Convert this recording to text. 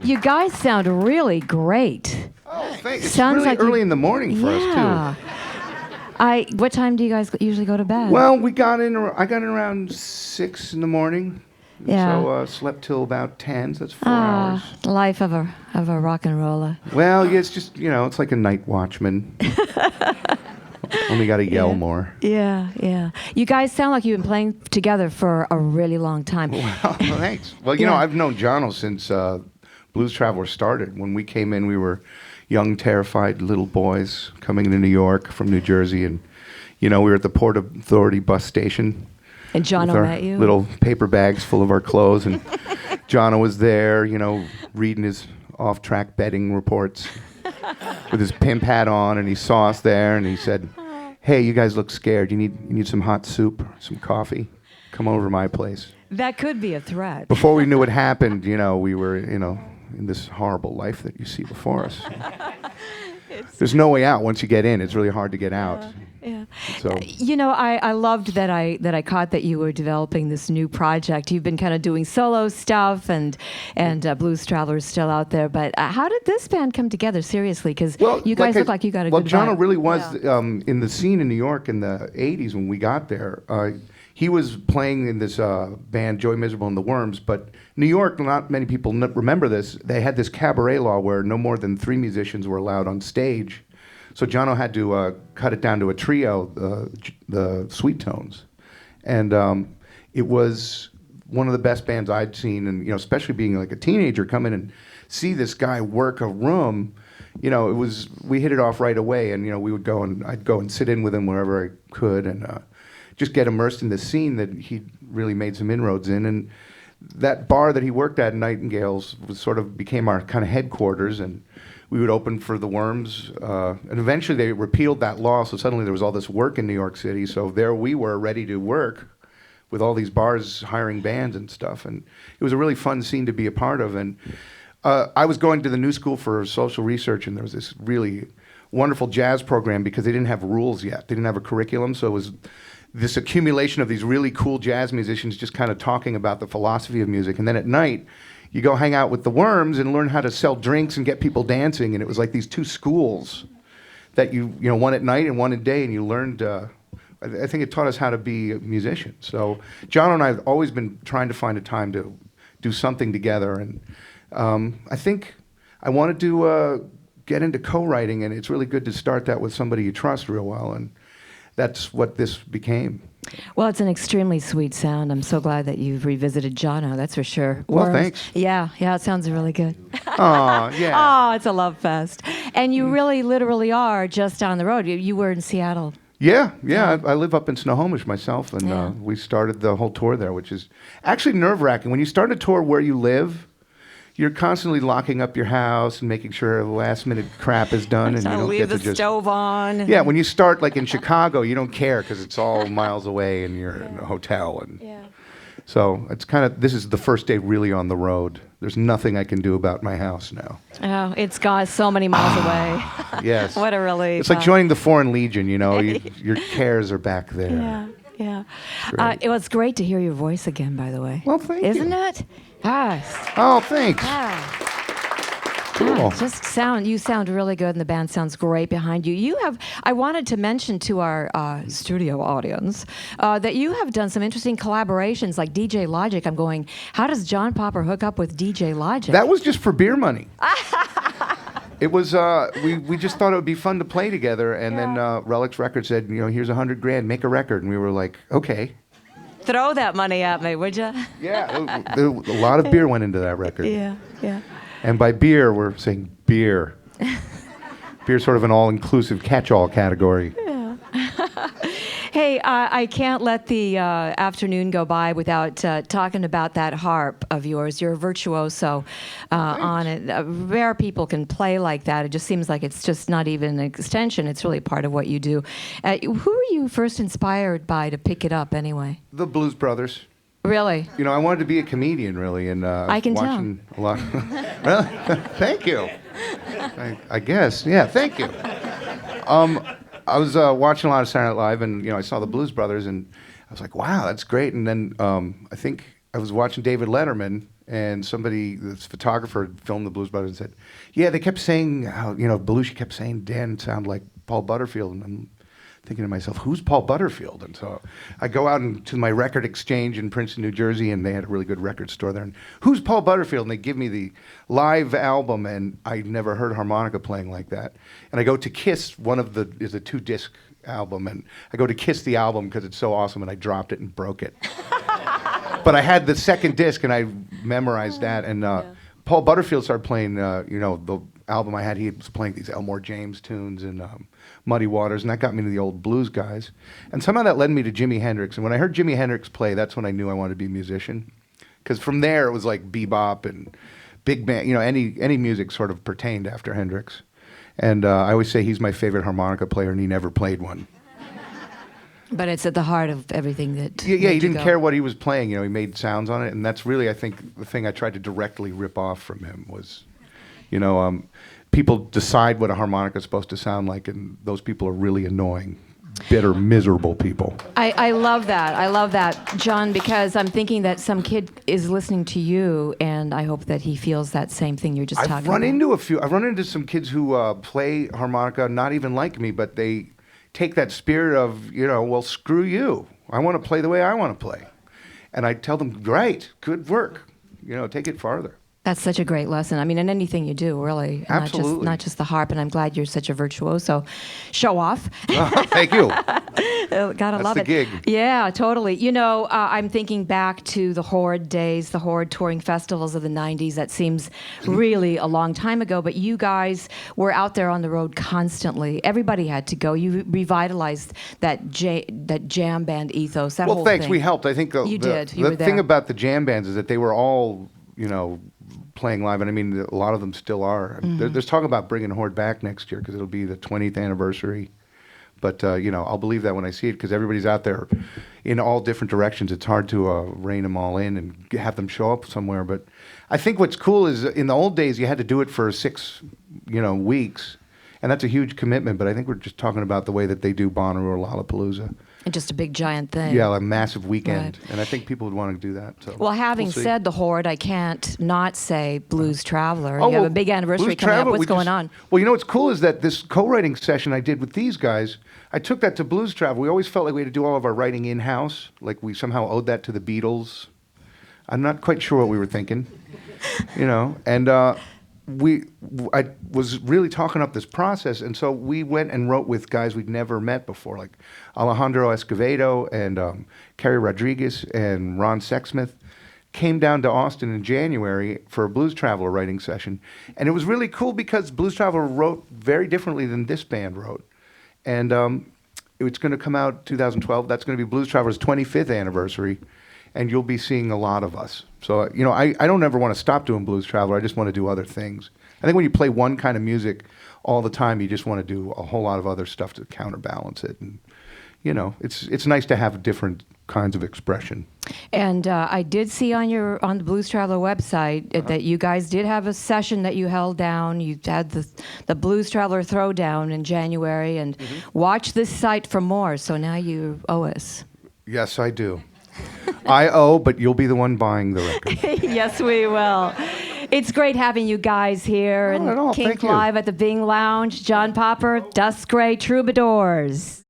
You guys sound really great. Oh, thanks. It's Sounds really like early in the morning for us, too. What time do you guys usually go to bed? Well, I got in around 6 in the morning. Yeah. So slept till about 10, so that's 4 hours. Life of a rock and roller. Well, yeah, it's just, it's like a night watchman. Only got to yell more. Yeah. You guys sound like you've been playing together for a really long time. Well, thanks. Well, Yeah. I've known Jono since Blues Traveler started. When we came in, we were young, terrified little boys coming into New York from New Jersey. And, we were at the Port Authority bus station. And Jono with our met you? little paper bags full of our clothes. And Jono was there, reading his off-track betting reports with his pimp hat on. And he saw us there, and he said, "Hey, you guys look scared. You need some hot soup, some coffee. Come over to my place." That could be a threat. Before we knew what happened, we were, in this horrible life that you see before us. There's no way out. Once you get in, it's really hard to get out. Yeah. So, I loved that I caught that you were developing this new project. You've been kind of doing solo stuff, and Blues Traveler's still out there. But how did this band come together? Seriously, because you guys look like you got a good vibe. Well, Jono really was in the scene in New York in the 80s when we got there. He was playing in this band, Joey Miserable and the Worms, but New York, not many people remember this, they had this cabaret law where no more than 3 musicians were allowed on stage. So Jono had to cut it down to a trio, the Sweet Tones. And it was one of the best bands I'd seen, and especially being like a teenager, come in and see this guy work a room, we hit it off right away, and I'd go and sit in with him wherever I could, and just get immersed in the scene that he really made some inroads in. And that bar that he worked at, Nightingale's, became our kind of headquarters, and we would open for the Worms. And eventually they repealed that law, so suddenly there was all this work in New York City. So there we were, ready to work with all these bars hiring bands and stuff. And it was a really fun scene to be a part of. And I was going to the New School for Social Research, and there was this really wonderful jazz program because they didn't have rules yet. They didn't have a curriculum, so it was this accumulation of these really cool jazz musicians just kind of talking about the philosophy of music. And then at night, you go hang out with the Worms and learn how to sell drinks and get people dancing. And it was like these 2 schools that one at night and one at day, and you learned, I think it taught us how to be musicians. So John and I have always been trying to find a time to do something together. And I think I wanted to get into co-writing, and it's really good to start that with somebody you trust real well. And that's what this became. Well, it's an extremely sweet sound. I'm so glad that you've revisited Jono, that's for sure. Well, Worms. thanks. Yeah, it sounds really good. Oh, yeah. Oh, it's a love fest. And you really literally are just down the road. You were in Seattle. Yeah. I live up in Snohomish myself, and we started the whole tour there, which is actually nerve-wracking. When you start a tour where you live, you're constantly locking up your house and making sure the last-minute crap is done, and you don't leave get the to just stove on. Yeah, when you start like in Chicago, you don't care because it's all miles away, and you're in a hotel, and so it's this is the first day really on the road. There's nothing I can do about my house now. Oh, it's gone so many miles away. Yes. What a relief. It's like joining the Foreign Legion. Your cares are back there. Yeah. It was great to hear your voice again, by the way. Well, thank you. Isn't it? Yes. Oh, thanks. Cool. You sound really good, and the band sounds great behind you. I wanted to mention to our studio audience that you have done some interesting collaborations, like DJ Logic. I'm going, how does John Popper hook up with DJ Logic? That was just for beer money. It was, we just thought it would be fun to play together, and then Relics Records said, here's $100,000, make a record. And we were like, okay. Throw that money at me, would you? Yeah, a lot of beer went into that record. Yeah. And by beer, we're saying beer. Beer's sort of an all-inclusive catch-all category. Yeah. Hey, I can't let the afternoon go by without talking about that harp of yours. You're a virtuoso on it. Rare people can play like that. It just seems like it's just not even an extension. It's really part of what you do. Who were you first inspired by to pick it up anyway? The Blues Brothers. Really? I wanted to be a comedian, really, and I can watching a lot. Really? Thank you. I guess, yeah. Thank you. I was watching a lot of Saturday Night Live, and I saw the Blues Brothers, and I was like, "Wow, that's great." And then I think I was watching David Letterman, and this photographer had filmed the Blues Brothers and said, yeah, they kept saying how, Belushi kept saying Dan sounded like Paul Butterfield, and I'm thinking to myself, who's Paul Butterfield? And so I go out to my record exchange in Princeton, New Jersey, and they had a really good record store there. And who's Paul Butterfield? And they give me the live album, and I never heard harmonica playing like that. And I go to Kiss, is a 2-disc album, and I go to Kiss the album because it's so awesome, and I dropped it and broke it. But I had the second disc, and I memorized that. And Paul Butterfield started playing, the album I had, he was playing these Elmore James tunes and Muddy Waters, and that got me to the old blues guys. And somehow that led me to Jimi Hendrix. And when I heard Jimi Hendrix play, that's when I knew I wanted to be a musician. Because from there, it was like bebop and big band, any music sort of pertained after Hendrix. And I always say he's my favorite harmonica player, and he never played one. But it's at the heart of everything that. Yeah, he didn't care what he was playing. He made sounds on it, and that's really, I think, the thing I tried to directly rip off from him was, people decide what a harmonica is supposed to sound like, and those people are really annoying, bitter, miserable people. I love that. I love that, John, because I'm thinking that some kid is listening to you, and I hope that he feels that same thing you're just talking about. I've run into some kids who play harmonica, not even like me, but they take that spirit of, well, screw you. I want to play the way I want to play. And I tell them, great, good work. Take it farther. That's such a great lesson. I mean, in anything you do, really. Absolutely. Not just the harp, and I'm glad you're such a virtuoso. Show off. Thank you. Gotta That's love the it. gig. Yeah, totally. I'm thinking back to the Horde days, the Horde touring festivals of the 90s. That seems really a long time ago, but you guys were out there on the road constantly. Everybody had to go. You revitalized that jam band ethos, that whole thing. Well, thanks. We helped. I think You did. You were the there. thing about the jam bands is that they were all, playing live, and I mean, a lot of them still are. Mm-hmm. There's talk about bringing Horde back next year because it'll be the 20th anniversary. But, I'll believe that when I see it because everybody's out there in all different directions. It's hard to rein them all in and have them show up somewhere. But I think what's cool is in the old days, you had to do it for 6, weeks. And that's a huge commitment. But I think we're just talking about the way that they do Bonnaroo or Lollapalooza. And just a big giant thing. Yeah, a massive weekend. Right. And I think people would want to do that. So Well, having we'll see. said the Horde, I can't not say Blues Traveler. Oh, You have a well, big anniversary Blues coming up. Traveler, What's going on? Well, what's cool is that this co-writing session I did with these guys, I took that to Blues Traveler. We always felt like we had to do all of our writing in-house, like we somehow owed that to the Beatles. I'm not quite sure what we were thinking, and I was really talking up this process, and so we went and wrote with guys we'd never met before, like Alejandro Escovedo and Kerry Rodriguez and Ron Sexsmith. Came down to Austin in January for a Blues Traveler writing session, and it was really cool because Blues Traveler wrote very differently than this band wrote, and it's going to come out 2012. That's going to be Blues Traveler's 25th anniversary. And you'll be seeing a lot of us. So, I don't ever want to stop doing Blues Traveler. I just want to do other things. I think when you play one kind of music all the time, you just want to do a whole lot of other stuff to counterbalance it. And, it's nice to have different kinds of expression. And I did see on the Blues Traveler website that you guys did have a session that you held down. You had the Blues Traveler Throwdown in January. And watch this site for more. So now you owe us. Yes, I do. I owe, but you'll be the one buying the record. Yes, we will. It's great having you guys here Not at all. and Kink Thank you. Live at the Bing Lounge. John Popper, Dust Gray Troubadours.